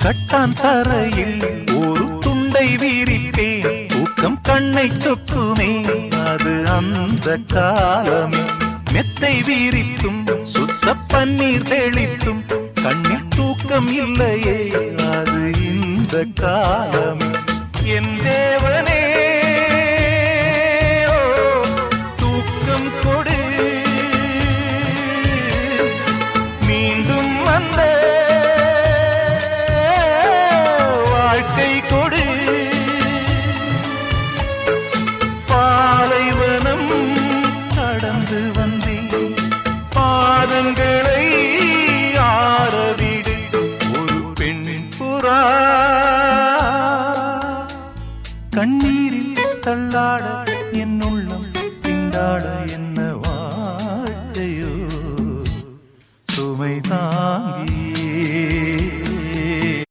கட்டான் தரையில் ஒரு துண்டை வீரிப்பேன், தூக்கம் கண்ணை சொக்குமே அது அந்த காலமே. மெத்தை வீரித்தும் சுத்த பன்னீர் தெளித்தும் கண்ணில் தூக்கம் இல்லையே அது இந்த காலமே. என் தேவனே தூக்கம் கொடு, மீண்டும் வந்த வாழ்க்கை கொடு. பாலைவனம் கடந்து வந்தேன், பாதங்களை ஆரவிடு ஒரு பெண் புறா. கண்ணீரில் தள்ளாட என் உள்ளம் திண்டாட